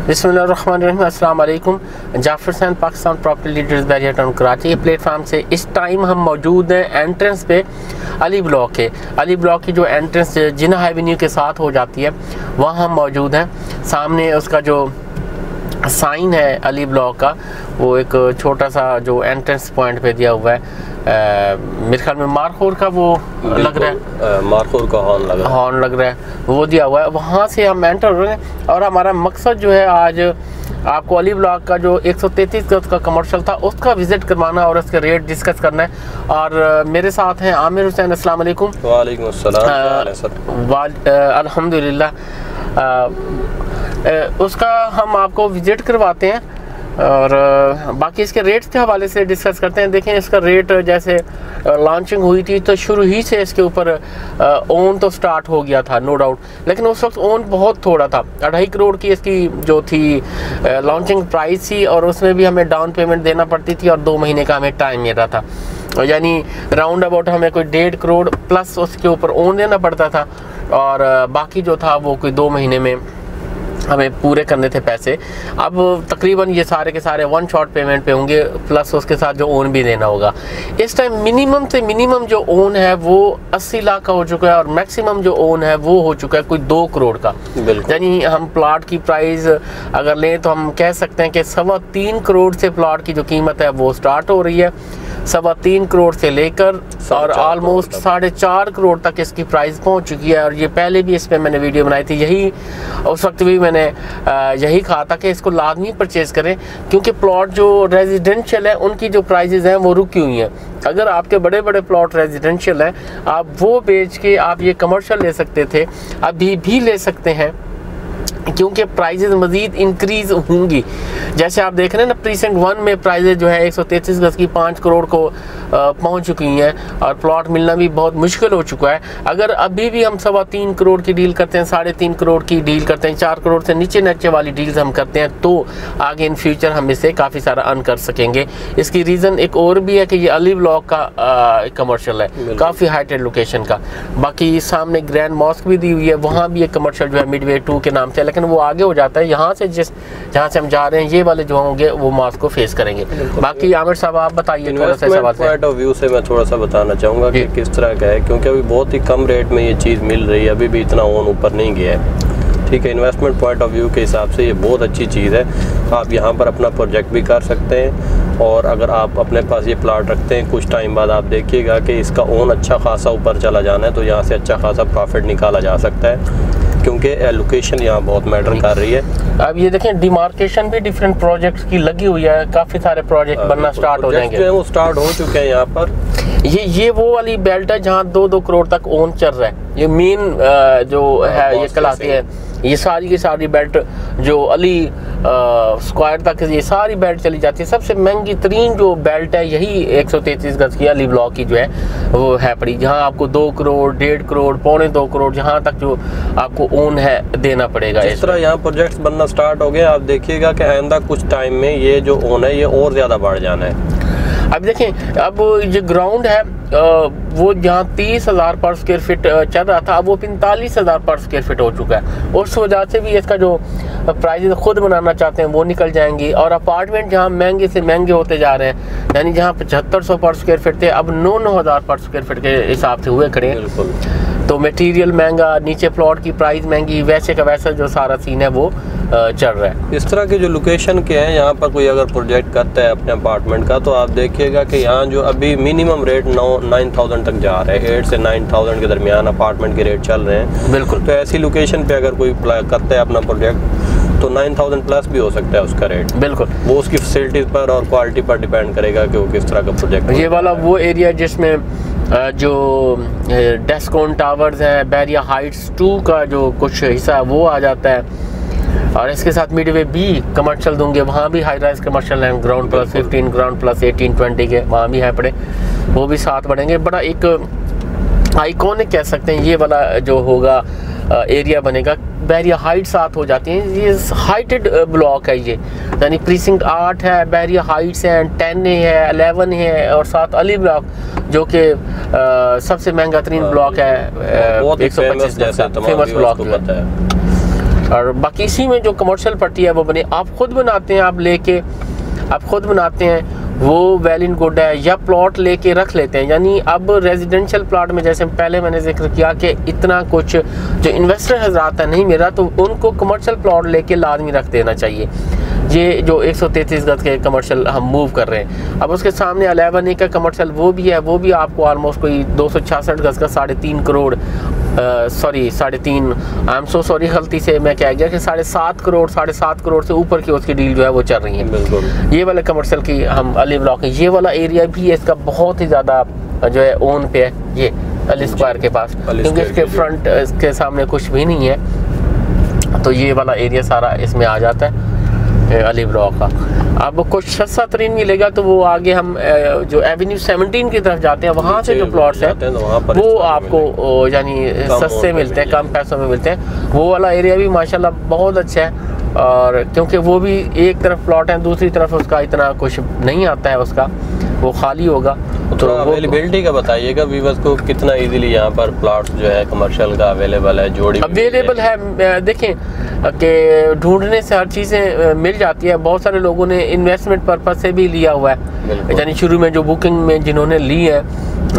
बिस्मिल्लाहिर्रहमानिर्रहीम, अस्सलाम वालेकुम। Jafar Hussain, Pakistan property leaders, Bahria town Karachi के प्लेटफार्म से इस टाइम हम मौजूद हैं एंट्रेंस पे अली ब्लॉक के। अली ब्लॉक की जो एंट्रेंस जिन्ना एवेन्यू के साथ हो जाती है वहाँ हम मौजूद हैं। सामने उसका जो साइन है अली ब्लॉक का, वो एक छोटा सा जो एंट्रेंस पॉइंट पे दिया हुआ है। मेरे ख्याल में मारखोर का वो लग रहा है, मारखोर का हॉर्न लग रहा है, वो दिया हुआ है। वहाँ से हम एंटर हो रहे हैं और हमारा मकसद जो है आज आपको अली ब्लॉक का जो 133 गज का कमर्शियल था उसका विज़िट करवाना और उसके रेट डिस्कस करना है। और मेरे साथ हैं आमिर हुसैन। अस्सलाम वालेकुम। वालेकुम अस्सलाम। अल्हम्दुलिल्लाह। उसका हम आपको विज़िट करवाते हैं और बाकी इसके रेट्स के हवाले से डिस्कस करते हैं। देखें, इसका रेट जैसे लॉन्चिंग हुई थी तो शुरू ही से इसके ऊपर ओन तो स्टार्ट हो गया था, नो डाउट, लेकिन उस वक्त ओन बहुत थोड़ा था। 2.5 करोड़ की इसकी जो थी लॉन्चिंग प्राइस थी और उसमें भी हमें डाउन पेमेंट देना पड़ती थी और 2 महीने का हमें टाइम मिल रहा था, यानी राउंड अबाउट हमें कोई 1.5 करोड़ प्लस उसके ऊपर ओन देना पड़ता था और बाकी जो था वो कोई 2 महीने में हमें पूरे करने थे पैसे। अब तकरीबन ये सारे के सारे वन शॉट पेमेंट पे होंगे, प्लस उसके साथ जो ओन भी देना होगा। इस टाइम मिनिमम से मिनिमम जो ओन है वो 80 लाख का हो चुका है और मैक्सिमम जो ओन है वो हो चुका है कोई 2 करोड़ का। यानी हम प्लाट की प्राइस अगर लें तो हम कह सकते हैं कि 3.25 करोड़ से प्लाट की जो कीमत है वो स्टार्ट हो रही है, 3.25 करोड़ से लेकर और ऑलमोस्ट 4.5 करोड़ तक इसकी प्राइस पहुंच चुकी है। और ये पहले भी इस पर मैंने वीडियो बनाई थी, यही उस वक्त भी मैंने यही कहा था कि इसको लाजमी परचेज़ करें क्योंकि प्लॉट जो रेजिडेंशियल है उनकी जो प्राइजेज़ हैं वो रुकी हुई हैं। अगर आपके बड़े बड़े प्लॉट रेजिडेंशियल हैं, आप वो बेच के आप ये कमर्शियल ले सकते थे, अभी भी ले सकते हैं क्योंकि प्राइजेज मज़ीद इंक्रीज़ होंगी। जैसे आप देख रहे हैं ना, प्रीसेंट 1 में प्राइजेज जो है 133 गज की 5 करोड़ को पहुंच चुकी हैं और प्लॉट मिलना भी बहुत मुश्किल हो चुका है। अगर अभी भी हम 3.25 करोड़ की डील करते हैं, 3.5 करोड़ की डील करते हैं, 4 करोड़ से नीचे वाली डील्स हम करते हैं तो आगे इन फ्यूचर हम इससे काफ़ी सारा अर्न कर सकेंगे। इसकी रीज़न एक और भी है कि ये अली ब्लॉक का कमर्शियल है, काफ़ी हाइटेड लोकेशन का। बाकी सामने ग्रैंड मॉस्क भी दी हुई है, वहाँ भी एक कमर्शियल जो है मिडवे 2 के नाम से, लेकिन वो आगे हो जाता है। यहाँ से जहाँ से हम जा रहे हैं ये वाले जो होंगे वो मॉस्क को फेस करेंगे। बाकी आमिर साहब आप बताइए थोड़ा सा सवाल पॉइंट ऑफ व्यू से मैं थोड़ा सा बताना चाहूँगा कि किस तरह का है, क्योंकि अभी बहुत ही कम रेट में ये चीज़ मिल रही है, अभी भी इतना ओन ऊपर नहीं गया है। ठीक है, इन्वेस्टमेंट पॉइंट ऑफ व्यू के हिसाब से ये बहुत अच्छी चीज़ है। आप यहाँ पर अपना प्रोजेक्ट भी कर सकते हैं और अगर आप अपने पास ये प्लाट रखते हैं, कुछ टाइम बाद आप देखिएगा कि इसका ओन अच्छा खासा ऊपर चला जाना है तो यहाँ से अच्छा खासा प्रॉफिट निकाला जा सकता है क्योंकि लोकेशन यहाँ बहुत मैटर कर रही है। अब ये देखें, डिमार्केशन भी डिफरेंट प्रोजेक्ट्स की लगी हुई है, काफ़ी सारे प्रोजेक्ट बनना स्टार्ट हो जाएंगे, जो है वो स्टार्ट हो चुके हैं यहाँ पर। ये वो वाली बेल्ट है जहाँ 2-2 करोड़ तक ओन चल रहा है। ये मेन जो है ये कहलाती है, ये सारी की सारी बेल्ट जो अली स्क्वायर तक ये सारी बेल्ट चली जाती है। सबसे महंगी तरीन जो बेल्ट है यही 133 गज की अली ब्लॉक की जो है वो है पड़ी, जहाँ आपको 2 करोड़ 1.5 करोड़ 2.25 करोड़ जहाँ तक जो आपको ओन है देना पड़ेगा। इस तरह यहाँ प्रोजेक्ट्स बनना स्टार्ट हो गए, आप देखिएगा कि आइंदा कुछ टाइम में ये जो ओन है ये और ज़्यादा बढ़ जाना है। अब देखें, अब ये ग्राउंड है वो जहाँ 30,000 पर स्क्वायर फीट चल रहा था, अब वो 45,000 पर स्क्वायर फीट हो चुका है। उस वजह से भी इसका जो प्राइस खुद बनाना चाहते हैं वो निकल जाएंगी और अपार्टमेंट जहाँ महंगे से महंगे होते जा रहे हैं, यानी जहाँ 7500 पर स्क्वायर फीट थे अब 9,000 पर स्क्वायर फीट के हिसाब से हुए खड़े हैं। तो मटेरियल महंगा, नीचे प्लॉट की प्राइस महंगी, वैसे का वैसा जो सारा सीन है वो चल रहा है। इस तरह के जो लोकेशन के हैं यहाँ पर कोई अगर प्रोजेक्ट करता है अपने अपार्टमेंट का तो आप देखिएगा कि यहाँ जो अभी मिनिमम रेट 9,000 तक जा रहे हैं, 8 से 9,000 के दरमियान अपार्टमेंट के रेट चल रहे हैं। बिल्कुल। तो ऐसी लोकेशन पे अगर कोई करता है अपना प्रोजेक्ट तो 9,000 प्लस भी हो सकता है उसका रेट। बिल्कुल, वो उसकी फैसिलिटीज़ पर और क्वालिटी पर डिपेंड करेगा कि वो किस तरह का प्रोजेक्ट। ये वाला वो एरिया जिसमें जो डेस्कोन टावर्स हैं, बैरिया हाइट्स 2 का जो कुछ हिस्सा वो आ जाता है और इसके साथ मिडवे भी कमर्शियल दूंगे, वहाँ भी हाई राइज कमर्शियल हैं, ग्राउंड प्लस 15, ग्राउंड प्लस 18, 20 के वहाँ भी है पड़े, वो भी साथ बढ़ेंगे। बड़ा एक आइकॉनिक कह सकते हैं ये वाला जो होगा एरिया बनेगा। बैरिया हाइट साथ हो जाती हैं, ये हाइटेड ब्लॉक है ये, यानी प्रीसिंक्ट 8 है, बैरिया हाइट्स हैं, 10 है, 11 है और साथ अली ब्लॉक जो कि सबसे महंगा तरीन ब्लॉक है, 125 फेमस ब्लॉक है। और बाकी इसी में जो कमर्शियल पट्टी है वो बने, आप खुद बनाते हैं, आप खुद बनाते हैं वो वेल इन गुड है, या प्लॉट लेके रख लेते हैं। यानी अब रेजिडेंशियल प्लॉट में जैसे पहले मैंने जिक्र किया कि इतना कुछ जो इन्वेस्टर हजरात है नहीं मिला, तो उनको कमर्शियल प्लॉट लेके लाजमी रख देना चाहिए। ये जो 133 गज के कमर्शियल हम मूव कर रहे हैं, अब उसके सामने 11A का कमर्शियल वो भी है, वो भी आपको ऑलमोस्ट कोई 266 गज का 3.5 करोड़ सॉरी गलती से मैं कह गया कि 7.5 करोड़ 7.5 करोड़ से ऊपर की उसकी डील जो है वो चल रही है। बिल्कुल ये वाले कमर्शियल की हम अली ब्लॉक है, ये वाला एरिया भी इसका बहुत ही ज़्यादा जो है ओन पे है, ये अली स्क्वायर के पास, क्योंकि इसके फ्रंट इसके सामने कुछ भी नहीं है, तो ये वाला एरिया सारा इसमें आ जाता है अली ब्लॉक का। अब कुछ सस्ता तरीन मिलेगा तो वो आगे हम जो एवेन्यू 17 की तरफ जाते हैं, वहाँ से जो प्लॉट्स हैं वो आपको यानी सस्ते मिलते हैं, कम पैसों में मिलते हैं। वो वाला एरिया भी माशाल्लाह बहुत अच्छा है, और क्योंकि वो भी एक तरफ प्लॉट है, दूसरी तरफ उसका इतना कुछ नहीं आता है, उसका वो खाली होगा। तो अवेलेबिलिटी का बताइएगा व्यूअर्स को, कितना इजीली यहाँ पर प्लॉट्स जो है कमर्शियल का अवेलेबल है, जोड़ी अवेलेबल है। देखें कि ढूंढने से हर चीज़ें मिल जाती है। बहुत सारे लोगों ने इन्वेस्टमेंट पर्पज से भी लिया हुआ है, यानी शुरू में जो बुकिंग में जिन्होंने ली है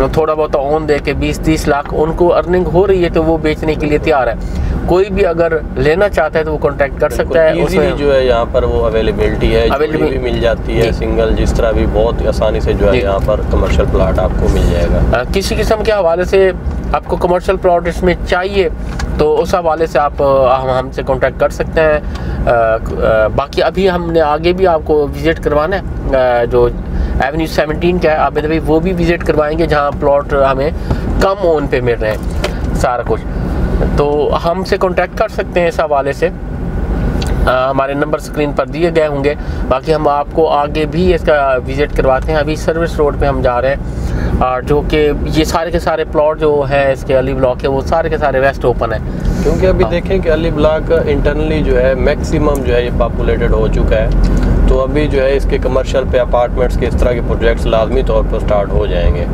थोड़ा बहुत ऑन दे के 20-30 लाख उनको अर्निंग हो रही है, तो वो बेचने के लिए तैयार है। कोई भी अगर लेना चाहता है तो वो कांटेक्ट कर सकता है। उसमें जो है यहाँ पर वो अवेलेबिलिटी है, जोड़ी भी मिल जाती है, सिंगल जिस तरह भी बहुत आसानी से जो है यहाँ पर कमर्शियल प्लॉट आपको मिल जाएगा। किसी किस्म के हवाले से आपको कमर्शियल प्लॉट इसमें चाहिए तो उस हवाले से आप हमसे कांटेक्ट कर सकते हैं। बाकी अभी हमने आगे भी आपको विज़िट करवाना है, जो एवेन्यू 17 का है, आप भाई वो भी विज़िट करवाएंगे, जहाँ प्लॉट हमें कम ओन पे मिल रहे हैं सारा कुछ, तो हमसे कांटेक्ट कर सकते हैं इस हवाले से। हमारे नंबर स्क्रीन पर दिए गए होंगे। बाकी हम आपको आगे भी इसका विज़िट करवाते हैं। अभी सर्विस रोड पे हम जा रहे हैं, और जो कि ये सारे के सारे प्लॉट जो है इसके अली ब्लॉक के वो सारे के सारे वेस्ट ओपन है, क्योंकि अभी देखें कि अली ब्लॉक इंटरनली जो है मैक्सिमम जो है ये पॉपुलेटेड हो चुका है, तो अभी जो है इसके कमर्शियल पे अपार्टमेंट्स के इस तरह के प्रोजेक्ट्स लाजमी तौर पर स्टार्ट हो जाएंगे,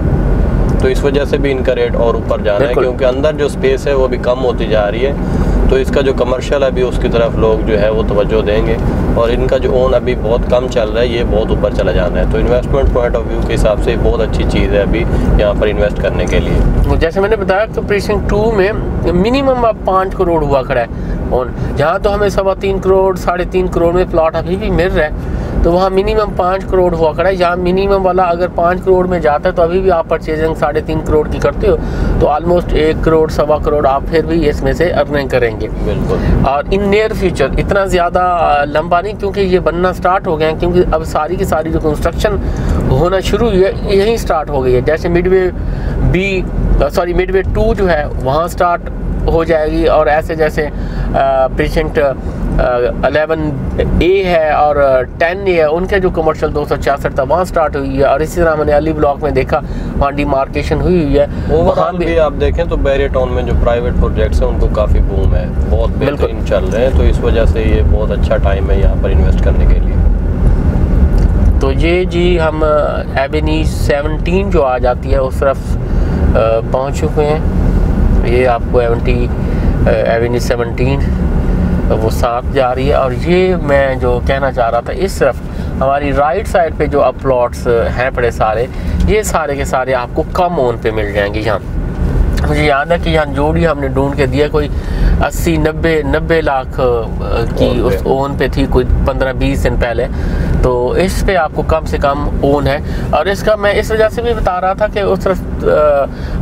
तो इस वजह से भी इनका रेट और ऊपर जाना है, क्योंकि अंदर जो स्पेस है वो भी कम होती जा रही है, तो इसका जो कमर्शियल है अभी उसकी तरफ लोग जो है वो तवज्जो देंगे, और इनका जो ओन अभी बहुत कम चल रहा है ये बहुत ऊपर चला जाना है। तो इन्वेस्टमेंट पॉइंट ऑफ व्यू के हिसाब से बहुत अच्छी चीज़ है अभी यहाँ पर इन्वेस्ट करने के लिए। जैसे मैंने बताया तो प्रीसिंक्ट 2 में मिनिमम अब 5 करोड़ हुआ खड़ा है ओन, जहाँ तो हमें 3.25 करोड़ 3.5 करोड़ में प्लॉट अभी भी मिल रहा है, तो वहाँ मिनिमम 5 करोड़ हुआ खड़ा है। यहाँ मिनिमम वाला अगर 5 करोड़ में जाता है तो अभी भी आप परचेजिंग 3.5 करोड़ की करते हो, तो ऑलमोस्ट 1 करोड़ 1.25 करोड़ आप फिर भी इसमें से अर्निंग करेंगे। बिल्कुल। और इन नियर फ्यूचर इतना ज़्यादा लंबा नहीं, क्योंकि ये बनना स्टार्ट हो गए हैं, क्योंकि अब सारी की सारी जो कंस्ट्रक्शन होना शुरू हुई है यहीं स्टार्ट हो गई है। जैसे मिडवे 2 जो है वहाँ स्टार्ट हो जाएगी, और ऐसे जैसे प्रीसिंक्ट 11A है और 10A है, उनके जो कमर्शियल 266 था वहाँ स्टार्ट हुई है, और इसी तरह मैंने अली ब्लॉक में देखा वहाँ डिमार्केशन हुई है। ओवरऑल भी आप देखें तो बैरियर टाउन में जो प्राइवेट प्रोजेक्ट्स हैं उनको काफ़ी बूम है, बहुत बेहतरीन चल रहे हैं, तो इस वजह से ये बहुत अच्छा टाइम है यहाँ पर इन्वेस्ट करने के लिए। तो ये जी हम एवेन्यू 17 जो आ जाती है उस तरफ पहुँच चुके हैं। ये आपको एवेन्यू 17 वो साथ जा रही है, और ये मैं जो कहना चाह रहा था इस तरफ हमारी राइट साइड पे जो अब प्लॉट्स हैं बड़े सारे, ये सारे के सारे आपको कम ओन पे मिल जाएंगे। यहाँ मुझे याद है कि यहाँ जोड़ी हमने ढूंढ के दिया, कोई 80-90 लाख की उस ओन पे थी कोई 15-20 दिन पहले, तो इस पे आपको कम से कम ओन है। और इसका मैं इस वजह से भी बता रहा था कि उस तरफ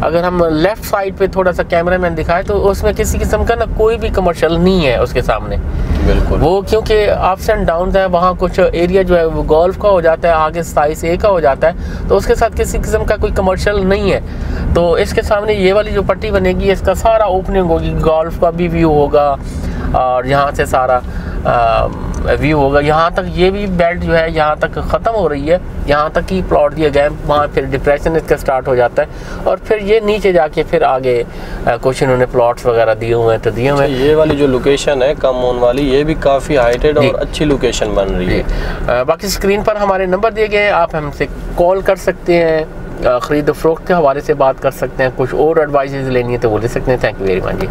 अगर हम लेफ़्ट साइड पे थोड़ा सा कैमरा मैन दिखाए तो उसमें किसी किस्म का ना कोई भी कमर्शियल नहीं है उसके सामने। बिल्कुल। वो क्योंकि अप्स एंड डाउन है, वहाँ कुछ एरिया जो है वो गोल्फ का हो जाता है, आगे 27A का हो जाता है, तो उसके साथ किसी किस्म का कोई कमर्शियल नहीं है। तो इसके सामने ये वाली जो पट्टी बनेगी इसका सारा ओपनिंग होगी, गोल्फ का भी व्यू होगा, और यहाँ से सारा व्यू होगा। यहाँ तक ये भी बेल्ट जो है यहाँ तक ख़त्म हो रही है, यहाँ तक ही प्लॉट दिए गए, वहाँ फिर डिप्रेशन इसका स्टार्ट हो जाता है, और फिर ये नीचे जाके फिर आगे कुछ इन्होंने प्लॉट्स वगैरह दिए हुए हैं तो दिए हुए हैं। ये वाली जो लोकेशन है कम ओन वाली, ये भी काफ़ी हाइटेड और अच्छी लोकेशन बन रही है। बाकी स्क्रीन पर हमारे नंबर दिए गए, आप हमसे कॉल कर सकते हैं, ख़रीद फरोख्त के हवाले से बात कर सकते हैं, कुछ और एडवाइस लेनी है तो वो ले सकते हैं। Thank you very much ji.